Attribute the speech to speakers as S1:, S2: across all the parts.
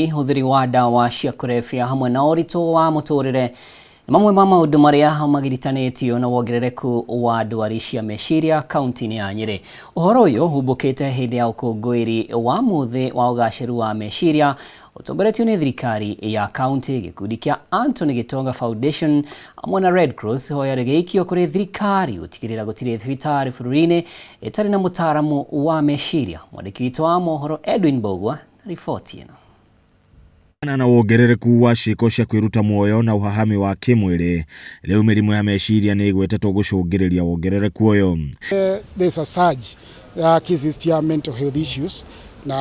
S1: Hũthĩri wa ndawa cia kũrebia hamwe na ũritũ wa mũtũrĩre mamwe ma maũndũ marĩa magiritanĩtio na wongerereku wa ndwari cia meciria kaunti-inĩ ya Nyeri. Ũhoro ũyũ humbũkĩte hĩndĩ ya ũkũngũĩri wa mũthĩ wa ũgacĩru wa meciria ũtongoretio nĩ thirikari ya kaunti, gĩkundi kĩa Anthony Gitonga Foundation hamwe na Red Cross hoya rĩgĩikio kũrĩ thirikari gũtigĩrĩra gũtirĩ thibitarĩ bũrũri-inĩ ĩtarĩ na mũtaaramu wa meciria. Mwandĩki witũ wa mohoro Edwin Mbogwa na riboti ĩno.
S2: Na wongerereku wa ciĩko cia kwĩruta muoyo na ũhahami wa kĩmwĩrĩ, rĩu mĩrimũ ya meciria nĩ ĩgwetetwo gũcũngĩrĩria wongerereku ũyũ.
S3: There's a surge cases cia mental health issues na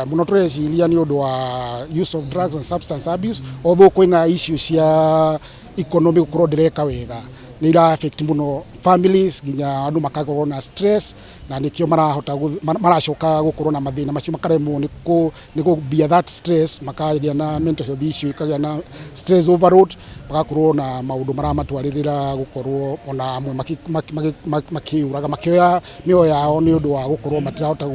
S3: mũno tũreciria nĩ ũndũ wa use of drugs and substance abuse, although kwĩna issues cia economy gũkorwo ndĩreka wega nĩ ira affect mũno families, nginya andũ makakorwo na stress na nĩkĩo maracoka gũkorwo na mathĩna macio makaremwo nĩ kũbia that stress, makagĩa na mental health issue, ikagĩa na stress overload, magakorwo na maũndũ maramatwarĩrĩra gũkorwo ona amwe makiuraga makĩoya mĩoyo yao nĩ ũndũ wa gũkorwo matirahota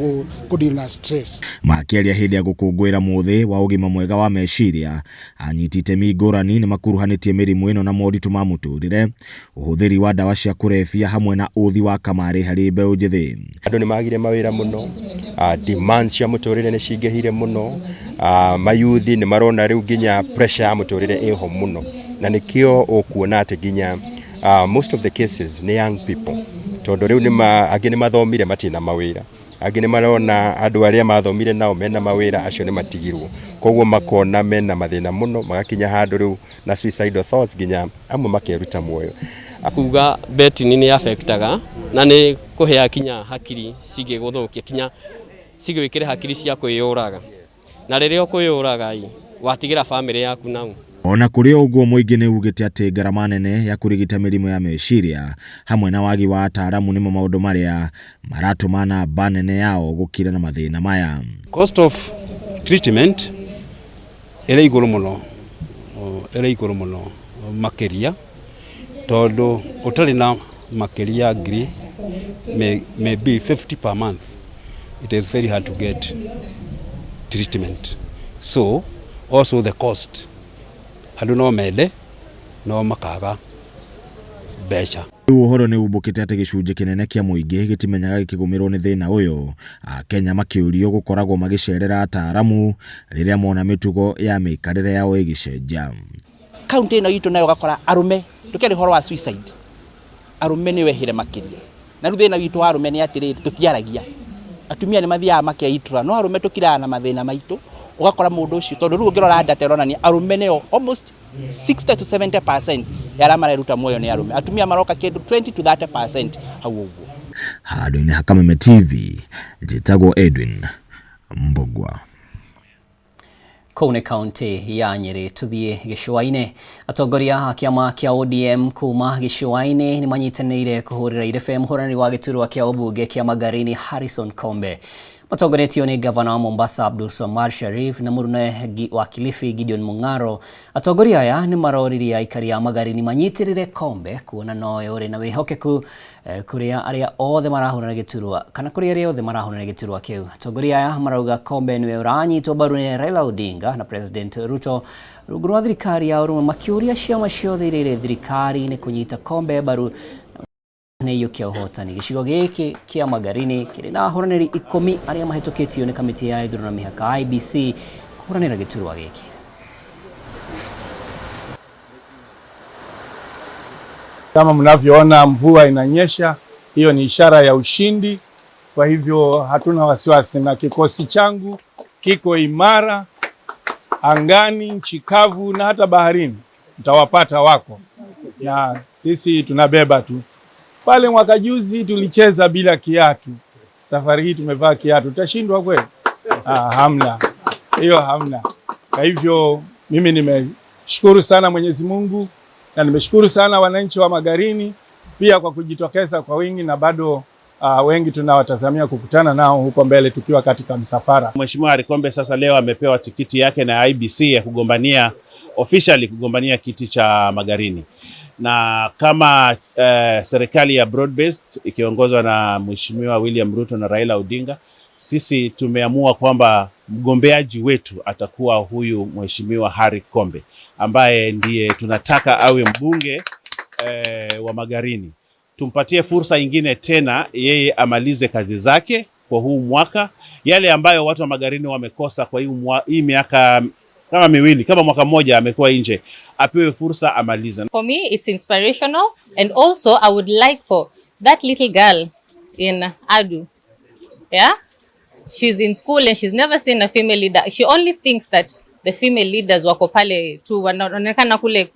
S3: kũdeal na stress.
S2: Makĩaria hĩndĩ ya gũkũngũĩra mũthĩ wa ũgima mwega wa meciria, anyiti itemi ngũrani nĩ makuruhanĩtie mĩrimũ ĩno na moritũ ma mũtũrĩre, ũhũthĩri wa ndawa cia kũrebia hamwe na ũthi wa kamarĩ harĩ mbeũ njĩthĩ.
S4: Andũ nĩ magire mawĩra mũno, demands cia mũtũrĩre nĩ cingĩhire mũno, mayuthi nĩ marona rĩu nginya pressure ya mũtũrĩre ĩho mũno, na nĩkĩo ũkuona atĩ nginya most of the cases nĩ young people, tondũ rĩu angĩ nĩ mathomire matina mawĩra, angĩ nĩ marona andũ arĩa mathomire nao mena mawĩra acio nĩ matigirwo, koguo makona mena mathĩna mũno, magakinya handũ rĩu na suicidal thoughts, nginya amwe makeruta muoyo.
S5: Kuga betting ni affectaga na nĩ kũhea kinya hakiri cigĩgũthũkia, kinya cigĩwĩkĩre hakiri cia kwĩyũraga, na rĩrĩa ũkwĩyũraga watigĩra family yaku nau.
S2: Ona kũrĩ ũguo mũingĩ nĩ ugĩte atĩ ngarama nene ya kũrigita mĩrimũ ya meciria hamwe na wagi wa ataaramu nĩmo maũndũ marĩa maratũma namba nene yao gũkira na mathĩna maya.
S6: Cost of treatment ĩrĩ igũrũ mũno makĩria, tondũ ũtarĩ na makĩria ngiri maybe 50 per month, it is very hard to get treatment. So also the cost, andũ no mende no makaga mbeca.
S2: Ũhoro nĩ umbũkĩte atĩ gĩcunjĩ kĩnene kĩa mũingĩ gĩtimenyaga gĩkĩgũmĩrwo nĩ thĩna ũyũ, Kenya makĩũrio gũkoragwo magĩcerera ataaramu rĩrĩa mona mĩtugo ya mĩikarĩre yao ĩgĩcenjia.
S7: Kaunti ĩno itũ nayo gakora arume tukĩrĩ horo wa suicide, arume nĩ wehire makĩria, na rĩu thĩna witũ wa arume nĩ atĩrĩrĩ, tũtiaragia, atumia nĩ mathiaga makeitura, no arume tũkiraga na mathĩna maitũ, ugakora mũndũ ũcio, tondũ rĩu ũngĩrora data ĩronania arume nĩo almost 60 to 70% ya arĩa mareruta muoyo nĩ arume, atumia maroka kĩndũ 20 to 30% hau ũguo.
S2: Handũ-inĩ ha Kameme TV, njĩtagwo Edwin Mbogwa.
S1: Kũu nĩ kaunti ya Nyeri. Tũthiĩ gĩcũa-inĩ. Atongoria a kĩama kĩa ODM kuma gĩcũa-inĩ nĩ manyitanĩire kũhũrĩra irebe mũhũranĩri wa gĩturwa kĩa ũmbunge kĩa Magarini Harrison Kombe. Matongoretio nĩ gavana wa Mombasa Abdulswamad Sharif na mũnene wa Kilifi Gideon Mung'aro. Atongoria aya nĩ maroririe aikari a Magarini manyitĩrĩre Kombe kuona nowe ũrĩ na wĩhokeku kũrĩa arĩa othe marahũrana gĩturwa kana kũrĩa arĩa othe marahũrana gĩturwa kĩu. Atongoria aya marauga Kombe nĩwe ũranyitwo mbaru nĩ Raila Odinga na President Ruto rungu rwa thirikari ya ũrũmwe, makĩũria ciama ciothe iria irĩ thirikari-inĩ kũnyita Kombe mbaru nĩyo kĩa ũhotani. Gĩcigo gĩkĩ kĩa Magarini kĩrĩ na ahũranĩri 10 arĩa mahĩtũkĩtio nĩ kamĩtĩ ya ithurano na mĩhaka IEBC kũhũranĩra gĩturwa gĩkĩ.
S8: Kama mnavyoona mvua inanyesha, hiyo ni ishara ya ushindi. Kwa hivyo hatuna wasiwasi, na kikosi changu kiko imara angani, nchi kavu na hata baharini. Mtawapata wako, na sisi tunabeba tu. Pale mwaka juzi tulicheza bila kiatu, safari hii tumevaa kiatu. Tutashindwa kweli? Hamna, hiyo hamna. Kwa hivyo mimi nimeshukuru sana Mwenyezi Mungu na nimeshukuru sana wananchi wa Magarini pia kwa kujitokeza kwa wingi, na bado wengi tunawatazamia kukutana nao huko mbele tukiwa katika msafara.
S9: Mheshimiwa Harry Kombe sasa leo amepewa tikiti yake na IEBC ya kugombania officially kugombania kiti cha Magarini, na kama serikali ya broad based ikiongozwa na Mheshimiwa William Ruto na Raila Odinga sisi tumeamua kwamba mgombeaji wetu atakuwa huyu Mheshimiwa Harry Kombe ambaye ndiye tunataka awe mbunge wa Magarini. Tumpatie fursa nyingine tena, yeye amalize kazi zake kwa huu mwaka, yale ambayo watu wa Magarini wamekosa kwa hii miaka kama miwili, kama mwaka mmoja amekuwa nje, apewe fursa amalize.
S10: For me it's inspirational, and also I would like for that little girl in Adu, yeah, she's in school and she's never seen a female leader. She only thinks that the female leaders wako pale tu wanaonekana kule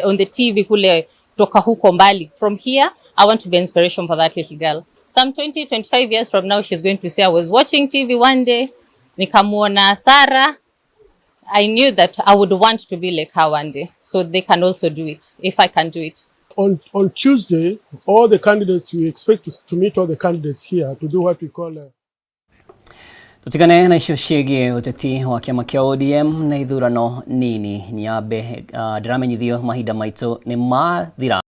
S10: on the TV kule toka huko mbali. From here I want to be inspiration for that little girl. Some 20-25 years from now she's going to say, I was watching TV one day, nikamuona Sarah, I knew that I would want to be like her one day. So they can also do it, if I can do it.
S11: On Tuesday, all the candidates, we expect to meet all the candidates here to do what we call
S1: Tutikane na icio ciĩgiĩ ũteti wa kĩama kĩa ODM na ithurano nini nyambe ndiramenyithio mahinda maitũ nĩ mathira.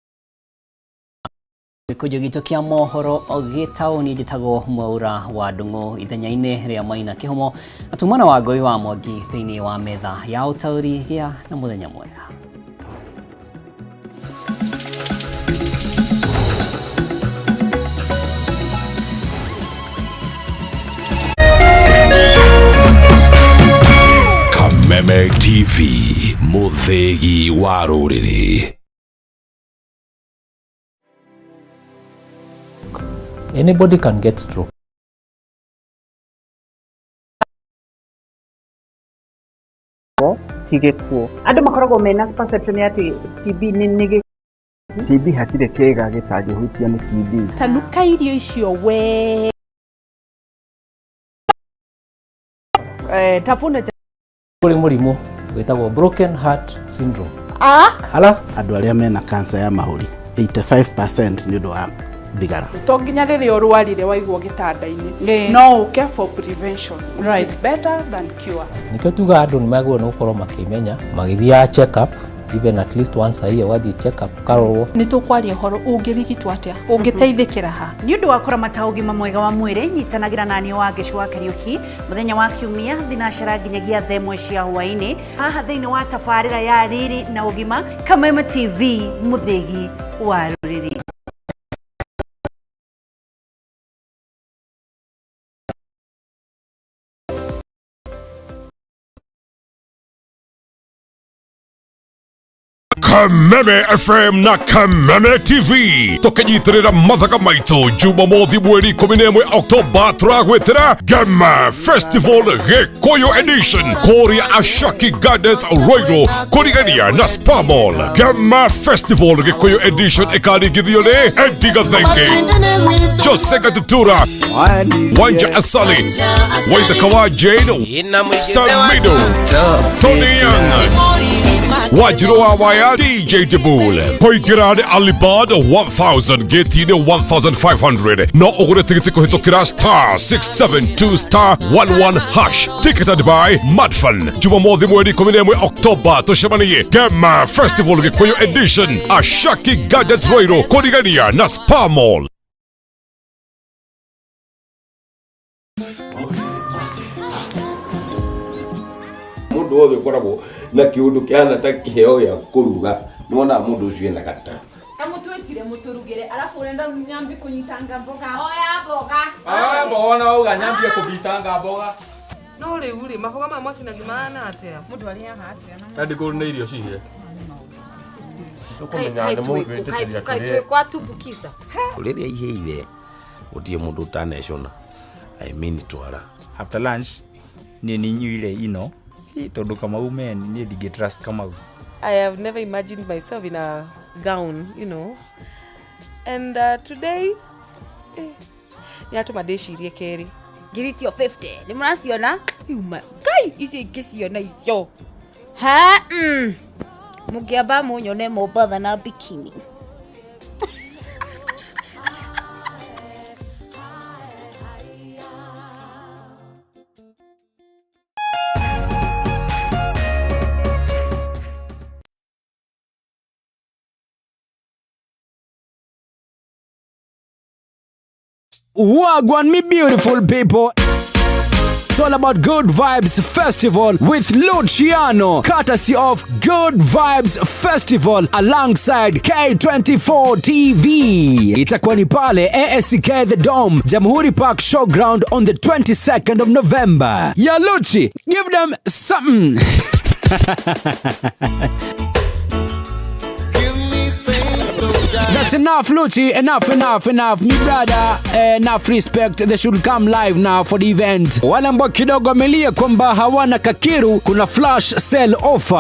S1: Gĩkũnjũ gitũ kĩa mohoro gĩtaũni njĩtagwo Mwaura wa Ndung'u ithenya-inĩ rĩa Maina Kĩhumo atumana wa Ngũi wa Mwangi thĩinĩ wa metha ya ũtaũri gĩa na mũthenya mwega.
S12: Kameme TV, mũthegi wa rũrĩrĩ.
S13: Anybody can get stroke.
S14: Tigekuo andu makoragwo mena perception ati TB nĩ TB hatire kega gĩtangĩhutia nĩ TB.
S15: Tanuka irio icio we tafune
S13: kuri mũrimũ wĩtagwo broken heart syndrome.
S14: Ala andu arĩa mena cancer ya mahũri 85% nĩ ũndũ wa thigara.
S15: To nginya rĩrĩa ũrwarire waigwo gĩtanda-inĩ no uke for prevention, right, is better than cure.
S13: Nĩkĩo tuga andũ nĩ magĩrĩirwo nĩ gũkorwo makĩmenya magĩthiaga check up even at least once a year, wathiĩ check up karorwo.
S15: Nĩ tũkwaria ũhoro ũngĩrigitwo atĩa, ũngĩteithĩkĩra ha.
S16: Nĩ ũndũ wa kũramata ũgima mwega wa mwĩrĩ, nyitanagĩra na niĩ Wangeci wa Kariuki mũthenya wa Kiumia thinacara nginyagia thaa 1 cia hwaĩ-inĩ haha thĩinĩ wa tabarĩra ya Riri na Ũgima Kameme TV, mũthegi wa rũrĩrĩ.
S12: Kameme FM na Kameme TV tukinyitirira mathaga maitu Jumamothi mweri 11 Oktoba turagwetera Gema Festival Gikuyu Edition kuria Ashaki Gardens Roiro kurigania na Spa Mall. Gema Festival Gikuyu Edition ikaringithio ni Eddie Gathenge, Jose Gatutura, Wanja Asali, Waithaka Jane, Samido, Tony Young, Wajiro wa Waya, DJ Debul. Koigirani Alibad 1000, Getine 1500. No ogure tikiti kuhitokira *672*11 hash. Ticketed by Madfun. Jumamothi mweri 11 Oktoba tushemaniye Gema Festival Gikuyu Edition Ashaki Gardens Roiro kurigania na Spa Mall.
S17: Mundu wothe ukoragwo na kiundu kiana ta kiheo ya kuruga nona mundu ucio ena gata
S18: kamutwetire muturugire alafu urenda nyambi kunyitanga mboga
S19: oya mboga mbona uga nyambi kubitanga mboga
S18: no uri maboga ma mwati na gimana atia mundu ali haha atia
S19: tandi kuruna irio cihe
S18: kai kwa tubukiza
S17: uliria iheire utie mundu utanecona I mean twara
S20: after lunch ni nyuire ino tondu kama ume ni dige trust kama
S18: I have never imagined myself in a gown, you know. And today ni atu madeshirie keri
S21: giriti 50 ni mnasiona yuma kai isi kisiona isyo ha mugiamba munyone Mombasa na bikini.
S22: Wagwan, me beautiful people.
S3: It's all about Good Vibes Festival with Luciano, courtesy of Good Vibes Festival alongside K24 TV. Itakuwa ni pale ASK The Dome, Jamhuri Park Showground on the 22nd of November. Yeah, Luchi, give them something. That's enough, Luchi. Enough. Me brother, enough respect. They should come live now for the event. Wale ambao kidogo amelia kwamba hawana kakiru, kuna flash sale offer.